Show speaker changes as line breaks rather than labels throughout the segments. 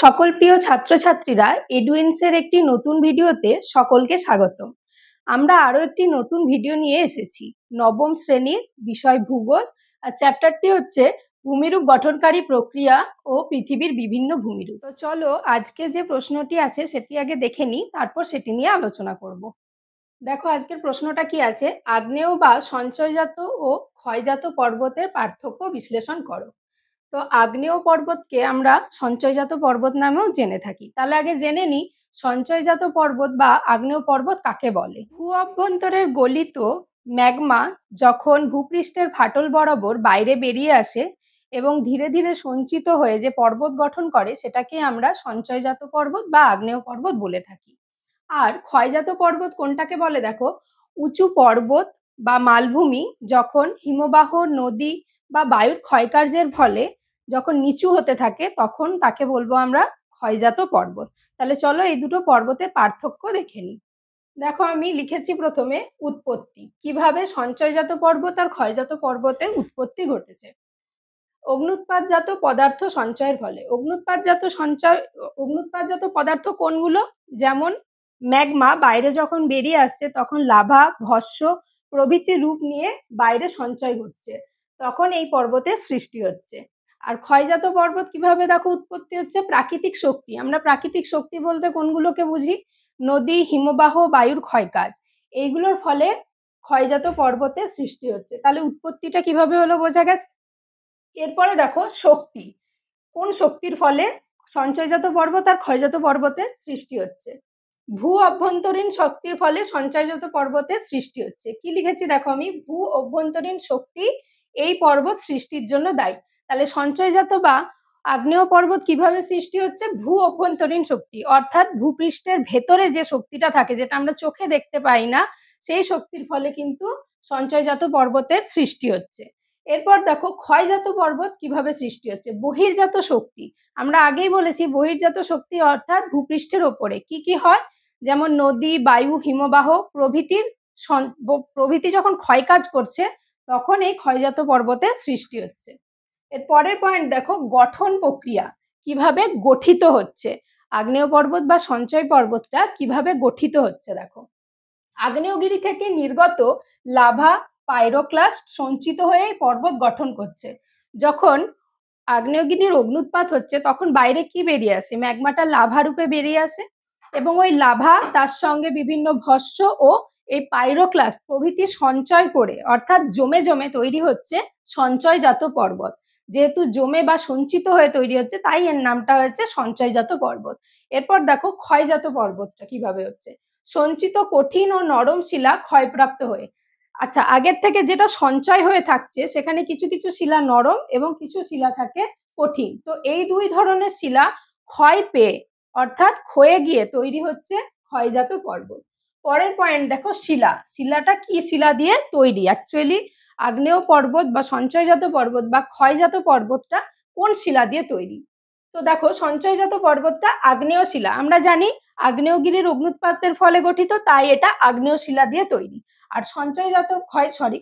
সকল প্রিয় ছাত্রছাত্রীরা এডুইন্সের একটি নতুন ভিডিওতে সকলকে স্বাগতম। আমরা আরো একটি নতুন ভিডিও নিয়ে এসেছি। নবম শ্রেণীর বিষয় ভূগোল, আর চ্যাপ্টারটি হচ্ছে ভূমিরূপ গঠনকারী প্রক্রিয়া ও পৃথিবীর বিভিন্ন ভূমিরূপ। তো চলো আজকে যে প্রশ্নটি আছে সেটি আগে দেখে নিই, তারপর সেটি নিয়ে আলোচনা করব। দেখো আজকের প্রশ্নটা কি আছে, আগ্নেয় বা সঞ্চয়জাত ও ক্ষয়জাত পর্বতের পার্থক্য বিশ্লেষণ করো। তো আগ্নেয় পর্বতকে আমরা সঞ্চয়জাত পর্বত নামেও জেনে থাকি। তাহলে আগে জেনে নিই সঞ্চয়জাত পর্বত বা আগ্নেয় পর্বত কাকে বলে। ভূ অভ্যন্তরের গলিত ম্যাগমা যখন ভূপৃষ্ঠের ফাটল বরাবর বাইরে বেরিয়ে আসে এবং ধীরে ধীরে সঞ্চিত হয়ে যে পর্বত গঠন করে সেটাকে আমরা সঞ্চয়জাত পর্বত বা আগ্নেয় পর্বত বলে থাকি। আর ক্ষয়জাত পর্বত কোনটাকে বলে দেখো, উঁচু পর্বত বা মালভূমি যখন হিমবাহ, নদী বা বায়ুর ক্ষয়কার্যের ফলে যখন নিচু হতে থাকে তখন তাকে বলবো আমরা ক্ষয়জাত পর্বত। তাহলে চলো এই দুটো পর্বতের পার্থক্য দেখে নিই। দেখো আমি লিখেছি প্রথমে উৎপত্তি, কিভাবে সঞ্চয়জাত পর্বত আর ক্ষয়জাত পর্বতের উৎপত্তি ঘটেছে। অগ্নুৎপাতজাত পদার্থ সঞ্চয়ের ফলে। অগ্নুৎপাতজাত পদার্থ কোনগুলো, যেমন ম্যাগমা বাইরে যখন বেরিয়ে আসছে তখন লাভা, ভস্ম প্রভৃতি রূপ নিয়ে বাইরে সঞ্চয় ঘটছে, তখন এই পর্বতের সৃষ্টি হচ্ছে। আর ক্ষয়জাত পর্বত কিভাবে দেখো উৎপত্তি হচ্ছে, প্রাকৃতিক শক্তি। আমরা প্রাকৃতিক শক্তি বলতে কোনগুলোকে বুঝি, নদী, হিমবাহ, বায়ুর ক্ষয়কাজ, এইগুলোর ফলে ক্ষয়জাত পর্বতের সৃষ্টি হচ্ছে। তাহলে উৎপত্তিটা কিভাবে হলো বোঝা গেছে। এরপরে দেখো শক্তি, কোন শক্তির ফলে সঞ্চয়জাত পর্বত আর ক্ষয়জাত পর্বতের সৃষ্টি হচ্ছে। ভূ অভ্যন্তরীণ শক্তির ফলে সঞ্চয়জাত পর্বতের সৃষ্টি হচ্ছে। কি লিখেছি দেখো আমি, ভূ অভ্যন্তরীণ শক্তি এই পর্বত সৃষ্টির জন্য দায়ী। তাহলে সঞ্চয়জাত বা আগ্নেয় পর্বত কিভাবে সৃষ্টি হচ্ছে, ভূ অভ্যন্তরীণ শক্তি, অর্থাৎ ভূপৃষ্ঠের ভেতরে যে শক্তিটা থাকে যেটা আমরা চোখে দেখতে পাই না, সেই শক্তির ফলে কিন্তু সঞ্চয়জাত পর্বতের সৃষ্টি হচ্ছে। এরপর দেখো ক্ষয়জাত পর্বত কিভাবে সৃষ্টি হচ্ছে, বহির্জাত শক্তি। আমরা আগেই বলেছি বহির্জাত শক্তি অর্থাৎ ভূপৃষ্ঠের ওপরে কি কি হয়, যেমন নদী, বায়ু, হিমবাহ প্রভৃতি যখন ক্ষয়কাজ করছে তখন এই ক্ষয়জাত পর্বতের সৃষ্টি হচ্ছে। এর পরের পয়েন্ট দেখো, গঠন প্রক্রিয়া কিভাবে গঠিত হচ্ছে, আগ্নেয় পর্বত বা সঞ্চয় পর্বতটা কিভাবে গঠিত হচ্ছে। দেখো আগ্নেয়গিরি থেকে নির্গত লাভা, পাইরোক্লাস্ট সঞ্চিত হয়ে পর্বত গঠন করছে। যখন আগ্নেয়গিরির অগ্নুৎপাত হচ্ছে তখন বাইরে কি বেরিয়ে আসে, ম্যাগমাটা লাভা রূপে বেরিয়ে আসে এবং ওই লাভা তার সঙ্গে বিভিন্ন ভস্ম ও এই পাইরোক্লাস্ট প্রভৃতি সঞ্চয় করে, অর্থাৎ জমে জমে তৈরি হচ্ছে সঞ্চয়জাত পর্বত। যেহেতু জমে বা সঞ্চিত হয়ে তৈরি হচ্ছে তাই এর নামটা হয়েছে সঞ্চয়জাত পর্বত। এরপর দেখো ক্ষয়জাত পর্বতটা কিভাবে হচ্ছে, সঞ্চিত কঠিন ও নরম শিলা ক্ষয়প্রাপ্ত হয়ে। আচ্ছা, আগের থেকে যেটা সঞ্চয় হয়ে থাকছে সেখানে কিছু কিছু শিলা নরম এবং কিছু শিলা থাকে কঠিন, তো এই দুই ধরনের শিলা ক্ষয় পেয়ে অর্থাৎ ক্ষয়ে গিয়ে তৈরি হচ্ছে ক্ষয়জাত পর্বত। পরের পয়েন্ট দেখো শিলাটা কি শিলা দিয়ে তৈরি, অ্যাকচুয়ালি আগ্নেয় পর্বত বা সঞ্চয়জাত পর্বত বা ক্ষয়জাত পর্বতটা কোন শিলা দিয়ে তৈরি। তো দেখো সঞ্চয়জাত পর্বতটা আগ্নেয় শিলা, আমরা জানি আগ্নেয়গিরির অগ্নুৎপাতের ফলে গঠিত, তাই এটা আগ্নেয় শিলা দিয়ে তৈরি। আর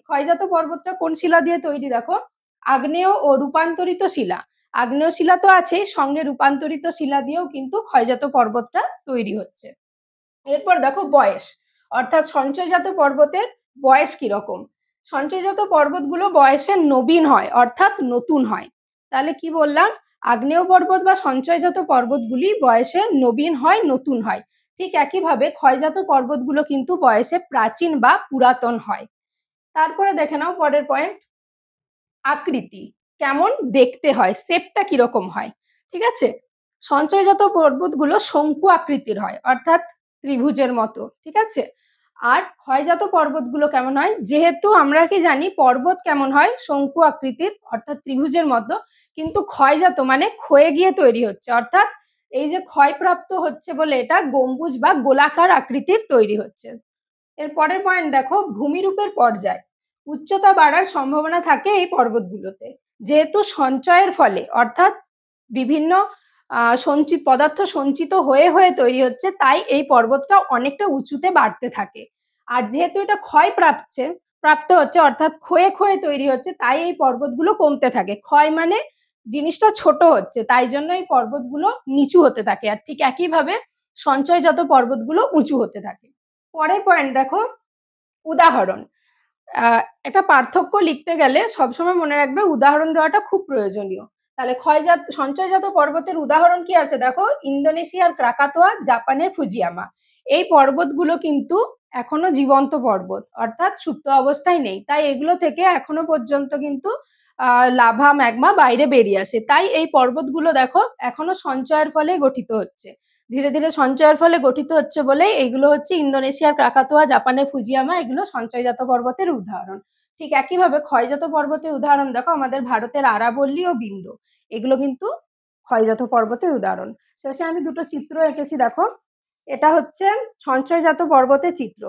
ক্ষয়জাত পর্বতটা কোন শিলা দিয়ে তৈরি, দেখো আগ্নেয় ও রূপান্তরিত শিলা। আগ্নেয় শিলা তো আছে, সঙ্গে রূপান্তরিত শিলা দিয়েও কিন্তু ক্ষয়জাত পর্বতটা তৈরি হচ্ছে। এরপর দেখো বয়স, অর্থাৎ সঞ্চয়জাত পর্বতের বয়স কিরকম। সঞ্চয়জাত পর্বতগুলো বয়সে নবীন হয় অর্থাৎ নতুন হয়। তাহলে কি বললাম, আগ্নেয় পর্বত বা সঞ্চয়জাত পর্বতগুলি বয়সে নবীন হয়, নতুন হয়। ঠিক একইভাবে ক্ষয়জাত পর্বতগুলো কিন্তু বয়সে প্রাচীন বা পুরাতন হয়। তারপরে দেখে নাও পরের পয়েন্ট, আকৃতি কেমন দেখতে হয়, শেপটা কিরকম হয়। ঠিক আছে, সঞ্চয়জাত পর্বতগুলো শঙ্কু আকৃতির হয় অর্থাৎ ত্রিভুজের মতো। ঠিক আছে, আর ক্ষয়জাত পর্বতগুলো কেমন হয়, যেহেতু আমরা কি জানি পর্বত কেমন হয় শঙ্কু আকৃতির অর্থাৎ ত্রিভুজের মতো, কিন্তু ক্ষয়জাত মানে ক্ষয়ে গিয়ে তৈরি হচ্ছে, অর্থাৎ এই যে ক্ষয়প্রাপ্ত হচ্ছে বলে এটা গম্বুজ বা গোলাকার আকৃতির তৈরি হচ্ছে। এর পরের পয়েন্ট দেখো, ভূমিরূপের পর্যায়। উচ্চতা বাড়ার সম্ভাবনা থাকে এই পর্বতগুলোতে, যেহেতু সঞ্চয়ের ফলে অর্থাৎ বিভিন্ন সঞ্চিত পদার্থ সঞ্চিত হয়ে হয়ে তৈরি হচ্ছে, তাই এই পর্বতটা অনেকটা উঁচুতে বাড়তে থাকে। আর যেহেতু এটা প্রাপ্ত হচ্ছে অর্থাৎ ক্ষয়ে ক্ষয়ে তৈরি হচ্ছে, তাই এই পর্বতগুলো কমতে থাকে। ক্ষয় মানে জিনিসটা ছোট হচ্ছে, তাই জন্য এই পর্বতগুলো নিচু হতে থাকে। আর ঠিক একইভাবে সঞ্চয়জাত পর্বতগুলো উঁচু হতে থাকে। পরের পয়েন্ট দেখো, উদাহরণ। একটা পার্থক্য লিখতে গেলে সবসময় মনে রাখবে উদাহরণ দেওয়াটা খুব প্রয়োজনীয়। তাহলে সঞ্চয়জাত পর্বতের উদাহরণ কি আছে দেখো, ইন্দোনেশিয়ার ক্রাকাতোয়া, জাপানের ফুজিয়ামা। এই পর্বতগুলো কিন্তু এখনো জীবন্ত পর্বত, অর্থাৎ সুপ্ত অবস্থায় নেই, তাই এগুলো থেকে এখনো পর্যন্ত কিন্তু লাভা ম্যাগমা বাইরে বেরিয়ে আসে। তাই এই পর্বতগুলো দেখো এখনো সঞ্চয়ের ফলে গঠিত হচ্ছে, ধীরে ধীরে সঞ্চয়ের ফলে গঠিত হচ্ছে বলে এইগুলো হচ্ছে ইন্দোনেশিয়ার ক্রাকাতোয়া, জাপানের ফুজিয়ামা, এগুলো সঞ্চয়জাত পর্বতের উদাহরণ। ঠিক একইভাবে ক্ষয়জাত পর্বতের উদাহরণ দেখো, আমাদের ভারতের আরাবল্লী ও বিন্ধ্য, এগুলো কিন্তু ক্ষয়জাত পর্বতের উদাহরণ। শেষে আমি দুটো চিত্র এঁকেছি দেখো, এটা হচ্ছে সঞ্চয়জাত পর্বতের চিত্র।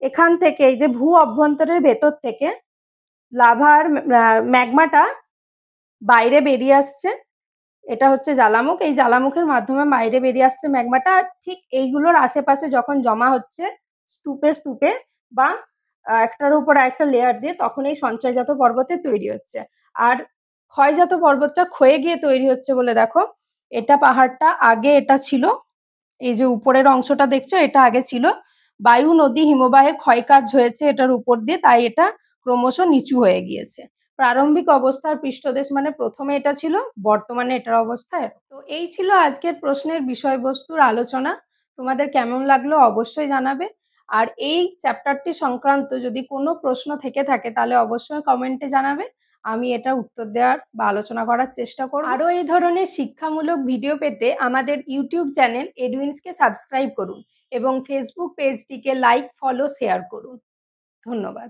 এখান থেকে এই যে ভূ অভ্যন্তরের ভেতর থেকে লাভার ম্যাগমাটা বাইরে বেরিয়ে আসছে, এটা হচ্ছে জ্বালামুখ, এই জ্বালামুখের মাধ্যমে বাইরে বেরিয়ে আসছে ম্যাগমাটা। ঠিক এইগুলোর আশেপাশে যখন জমা হচ্ছে স্তূপে স্তূপে বা একটার উপর একটা লেয়ার দিয়ে, তখন এই সঞ্চয়জাত পর্বতের তৈরি হচ্ছে। আর ক্ষয়জাত পর্বতটা ক্ষয়ে গিয়ে তৈরি হচ্ছে বলে দেখো, এটা পাহাড়টা আগে এটা ছিল, এই যে উপরের অংশটা দেখছো এটা আগে ছিল, বায়ু নদী হিমবাহের ক্ষয়কার্য হয়েছে এটার উপর দিয়ে, তাই এটা ক্রমশ নিচু হয়ে গিয়েছে। প্রারম্ভিক অবস্থার পৃষ্ঠদেশ মানে প্রথমে এটা ছিল, বর্তমানে এটার অবস্থা। তো এই ছিল আজকের প্রশ্নের বিষয়বস্তুর আলোচনা। তোমাদের কেমন লাগলো অবশ্যই জানাবে। আর এই চ্যাপ্টারটি সংক্রান্ত যদি কোনো প্রশ্ন থেকে থাকে তাহলে অবশ্যই কমেন্টে জানাবে, আমি এটা উত্তর দেওয়ার বা আলোচনা করার চেষ্টা করব। আরও এই ধরনের শিক্ষামূলক ভিডিও পেতে আমাদের ইউটিউব চ্যানেল এডুইন্সকে সাবস্ক্রাইব করুন এবং ফেসবুক পেজটিকে লাইক, ফলো, শেয়ার করুন। ধন্যবাদ।